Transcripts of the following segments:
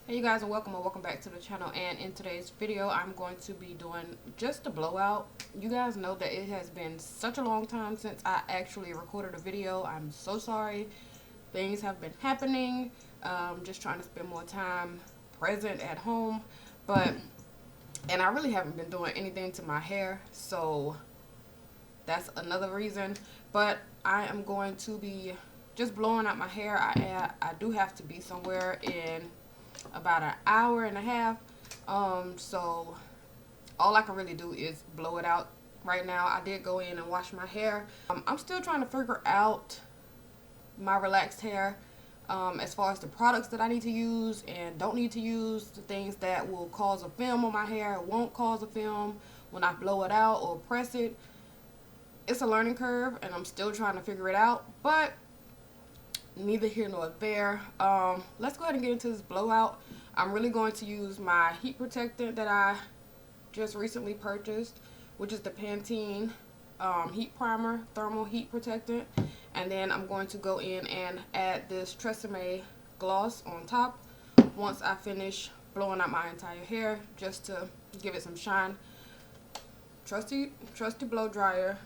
Hey you guys, and welcome back to the channel. And in today's video I'm going to be doing just a blowout. You guys know that it has been such a long time since I actually recorded a video. I'm so sorry. Things have been happening. Just trying to spend more time present at home, and I really haven't been doing anything to my hair, so that's another reason. But I am going to be just blowing out my hair. I do have to be somewhere in about an hour and a half. So all I can really do is blow it out right now. I did go in and wash my hair. I'm still trying to figure out my relaxed hair, as far as the products that I need to use and don't need to use, the things that will cause a film on my hair, won't cause a film when I blow it out or press it. It's a learning curve and I'm still trying to figure it out, but neither here nor there. Let's go ahead and get into this blowout. I'm really going to use my heat protectant that I just recently purchased, which is the Pantene heat primer thermal heat protectant, and then I'm going to go in and add this Tresemme gloss on top once I finish blowing out my entire hair, just to give it some shine. Trusty blow dryer.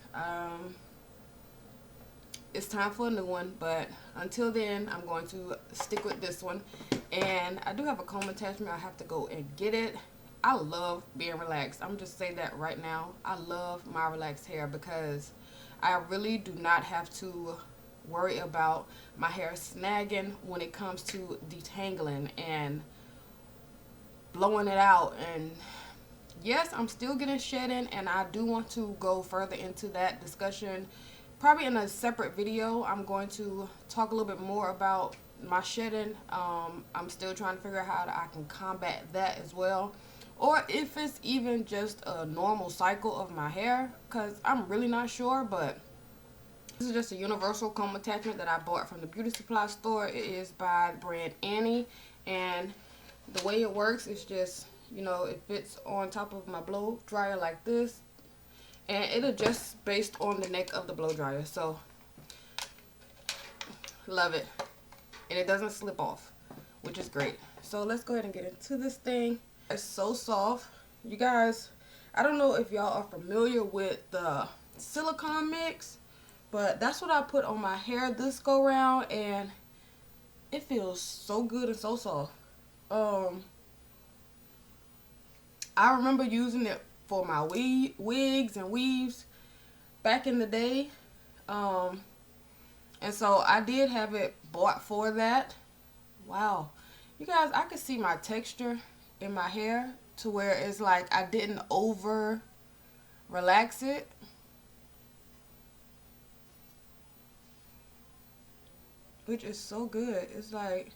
It's time for a new one, but until then I'm going to stick with this one. And I do have a comb attachment. I have to go and get it. I love being relaxed. I'm just saying that right now. I love my relaxed hair because I really do not have to worry about my hair snagging when it comes to detangling and blowing it out. And yes, I'm still getting shedding, and I do want to go further into that discussion. Probably in a separate video, I'm going to talk a little bit more about my shedding. I'm still trying to figure out how I can combat that as well. Or if it's even just a normal cycle of my hair, because I'm really not sure. But this is just a universal comb attachment that I bought from the beauty supply store. It is by the brand Annie, and the way it works is just, it fits on top of my blow dryer like this, and it adjusts based on the neck of the blow dryer. So love it, and it doesn't slip off, which is great. So let's go ahead and get into this thing. It's so soft, you guys. I don't know if y'all are familiar with the silicone mix, but that's what I put on my hair this go round, and it feels so good and so soft. I remember using it for my wigs and weaves back in the day. And so I did have it bought for that. Wow. You guys, I could see my texture in my hair to where it's like I didn't over relax it. Which is so good. It's like,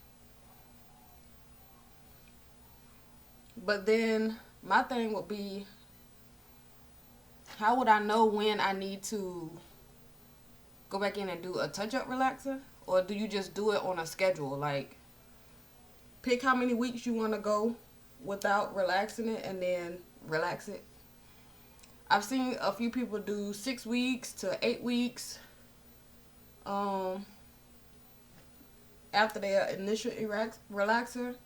but then my thing would be, how would I know when I need to go back in and do a touch-up relaxer? Or do you just do it on a schedule? Like, pick how many weeks you want to go without relaxing it and then relax it. I've seen a few people do 6 weeks to 8 weeks after their initial relaxer.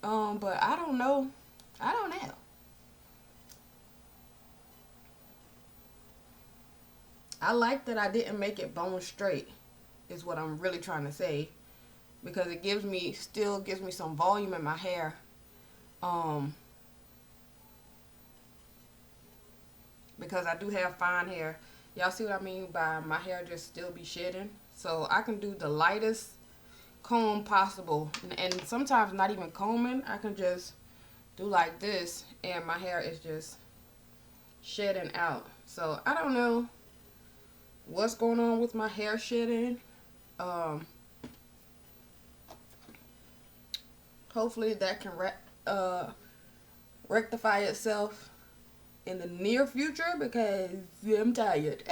But I don't know. I don't know. I like that I didn't make it bone straight, is what I'm really trying to say, because it still gives me some volume in my hair. Because I do have fine hair. Y'all see what I mean by my hair just still be shedding? So I can do the lightest comb possible, and sometimes not even combing. I can just do like this and my hair is just shedding out. So I don't know what's going on with my hair shedding. Hopefully that can rectify itself in the near future, because I'm tired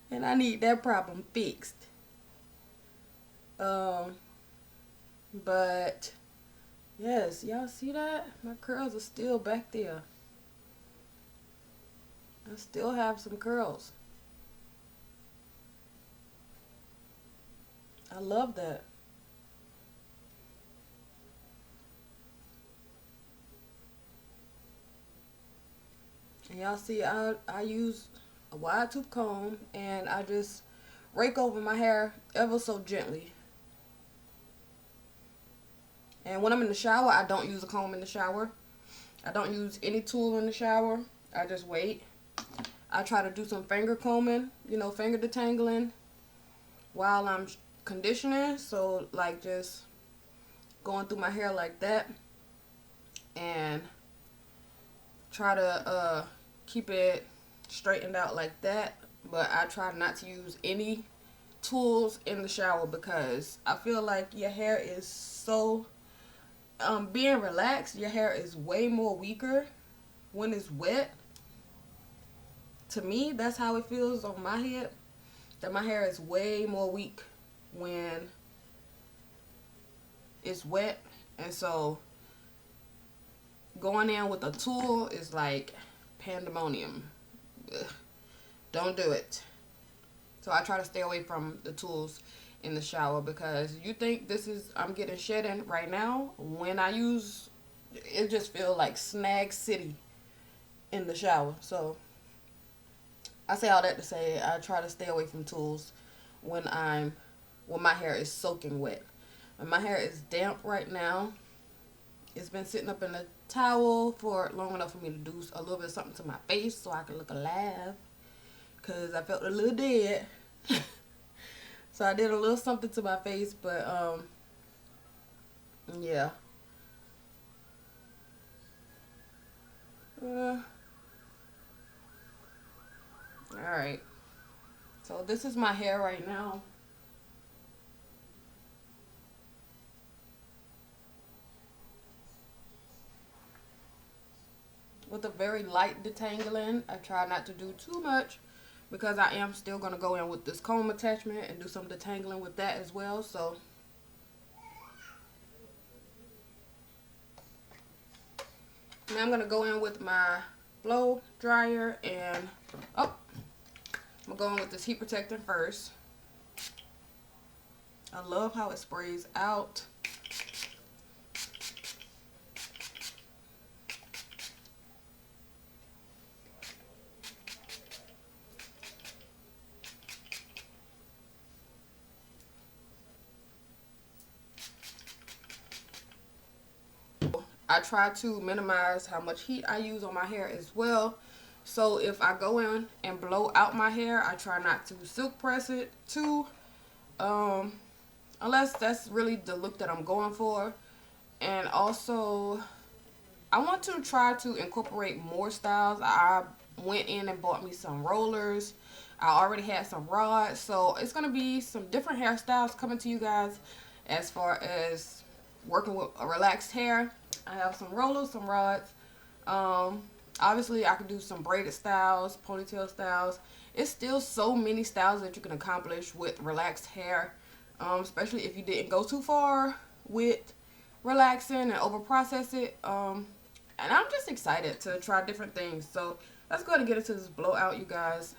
and I need that problem fixed. But yes, y'all see that? My curls are still back there. I still have some curls. I love that. And y'all see I use a wide tooth comb, and I just rake over my hair ever so gently. And when I'm in the shower, I don't use a comb in the shower. I don't use any tool in the shower. I just wait. I try to do some finger combing, you know, finger detangling while I'm conditioning. So like just going through my hair like that, and try to keep it straightened out like that. But I try not to use any tools in the shower because I feel like your hair is so being relaxed, your hair is way more weaker when it's wet. To me, that's how it feels on my head, that my hair is way more weak when it's wet. And so going in with a tool is like pandemonium. Ugh, don't do it. So I try to stay away from the tools in the shower, because you think this is, I'm getting shedding right now, when I use it just feel like Snag City in the shower. So I say all that to say I try to stay away from tools when my hair is soaking wet. When my hair is damp right now, it's been sitting up in a towel for long enough for me to do a little bit of something to my face so I can look alive, because I felt a little dead. So I did a little something to my face, but yeah. Alright. So this is my hair right now. With a very light detangling. I try not to do too much, because I am still going to go in with this comb attachment and do some detangling with that as well. So now I'm going to go in with my blow dryer, and I'm going with this heat protectant first. I love how it sprays out. I try to minimize how much heat I use on my hair as well. So if I go in and blow out my hair, I try not to silk press it too, unless that's really the look that I'm going for. And also, I want to try to incorporate more styles. I went in and bought me some rollers. I already had some rods, so it's going to be some different hairstyles coming to you guys as far as working with a relaxed hair. I have some rollers, some rods. Obviously, I can do some braided styles, ponytail styles. It's still so many styles that you can accomplish with relaxed hair, especially if you didn't go too far with relaxing and over process it. And I'm just excited to try different things. So let's go ahead and get into this blowout, you guys.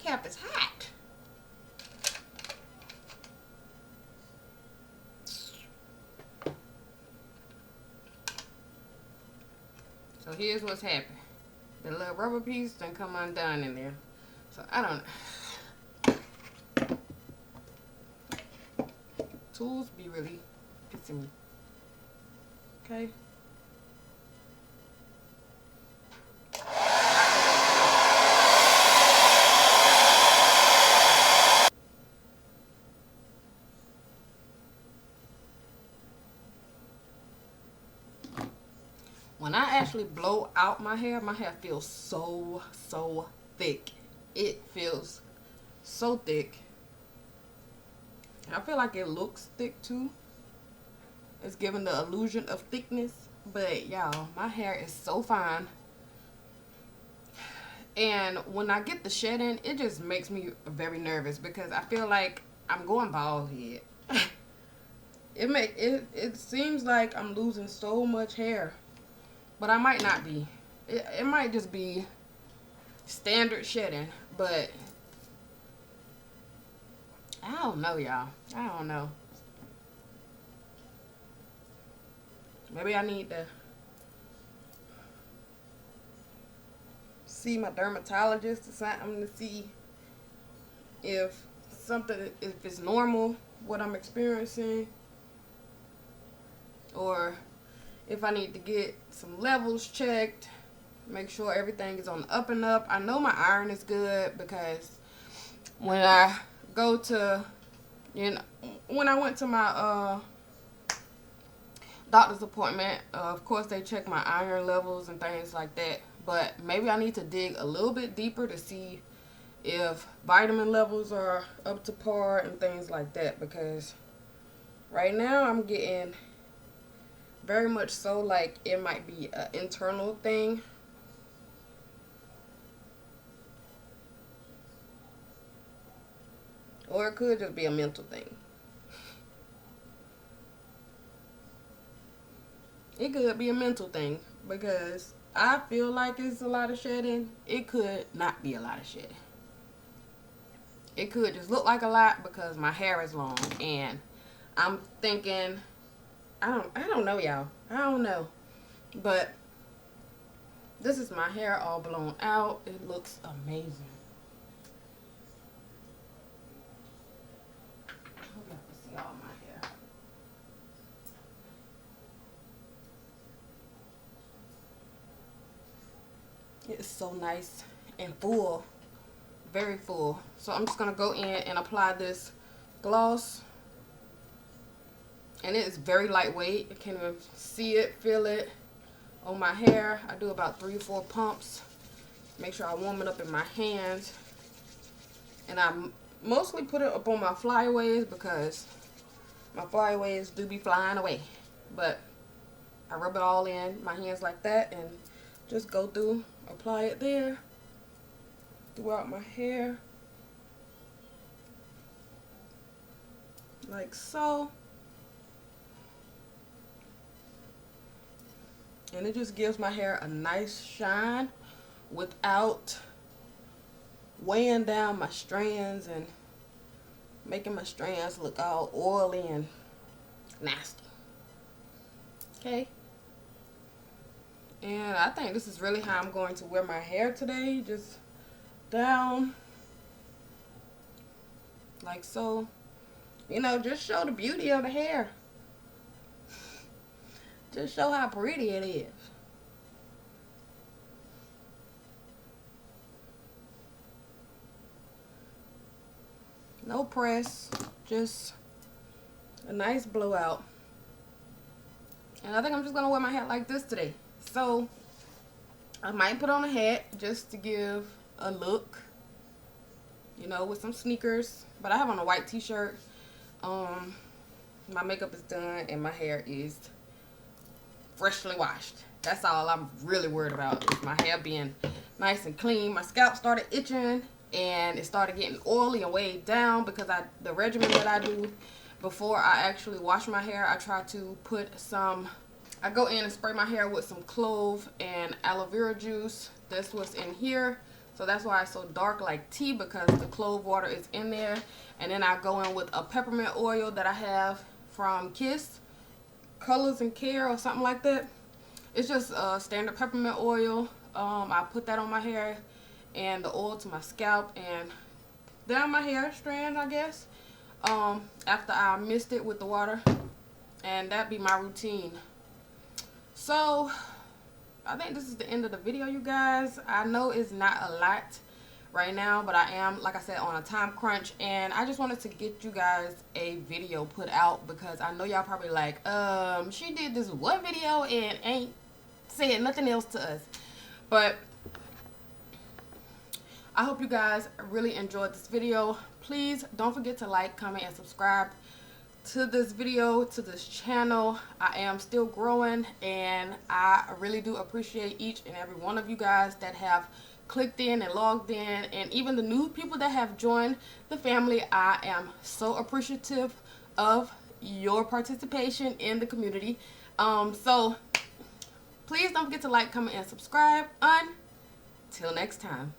cap is hot. So here's what's happening. The little rubber piece done come undone in there. So I don't know. Tools be really pissing me. Okay. When I actually blow out my hair feels so thick. It feels so thick. I feel like it looks thick too. It's giving the illusion of thickness. But y'all, my hair is so fine. And when I get the shedding, it just makes me very nervous because I feel like I'm going bald head. It seems like I'm losing so much hair. But I might not be. It might just be standard shedding. But I don't know, y'all. I don't know. Maybe I need to see my dermatologist or something to see if it's normal, what I'm experiencing. Or if I need to get some levels checked, make sure everything is on the up and up. I know my iron is good because when I go to, when I went to my doctor's appointment, of course they check my iron levels and things like that. But maybe I need to dig a little bit deeper to see if vitamin levels are up to par and things like that. Because right now I'm getting very much so like it might be an internal thing. Or it could just be a mental thing. It could be a mental thing because I feel like it's a lot of shedding. It could not be a lot of shedding. It could just look like a lot because my hair is long and I'm thinking, I don't know, y'all. I don't know. But this is my hair all blown out. It looks amazing. I hope y'all can see all my hair. It's so nice and full. Very full. So I'm just going to go in and apply this gloss. And it is very lightweight. You can't even see it, feel it on my hair. I do about 3 or 4 pumps. Make sure I warm it up in my hands. And I mostly put it up on my flyaways because my flyaways do be flying away. But I rub it all in my hands like that and just go through, apply it there throughout my hair. Like so. And it just gives my hair a nice shine without weighing down my strands and making my strands look all oily and nasty. Okay. And I think this is really how I'm going to wear my hair today. Just down. Like so. You know, just show the beauty of the hair. Just show how pretty it is. No press, just a nice blowout. And I think I'm just gonna wear my hat like this today. So I might put on a hat just to give a look, you know, with some sneakers. But I have on a white t-shirt. My makeup is done and my hair is freshly washed. That's all I'm really worried about, is my hair being nice and clean. My scalp started itching and it started getting oily and weighed down because the regimen that I do before I actually wash my hair, I try to put I go in and spray my hair with some clove and aloe vera juice. That's what's in here. So that's why it's so dark like tea, because the clove water is in there. And then I go in with a peppermint oil that I have from Kiss Colors and Care or something like that. It's just standard peppermint oil. I put that on my hair and the oil to my scalp and down my hair strands, I guess, after I mist it with the water. And that'd be my routine. So I think this is the end of the video, you guys. I know it's not a lot right now, but I am, like I said, on a time crunch, and I just wanted to get you guys a video put out, because I know y'all probably like, she did this one video and ain't saying nothing else to us. But I hope you guys really enjoyed this video. Please don't forget to like, comment, and subscribe to this video, to this channel. I am still growing, and I really do appreciate each and every one of you guys that have clicked in and logged in, and even the new people that have joined the family. I am so appreciative of your participation in the community. So please don't forget to like, comment, and subscribe. Until next time.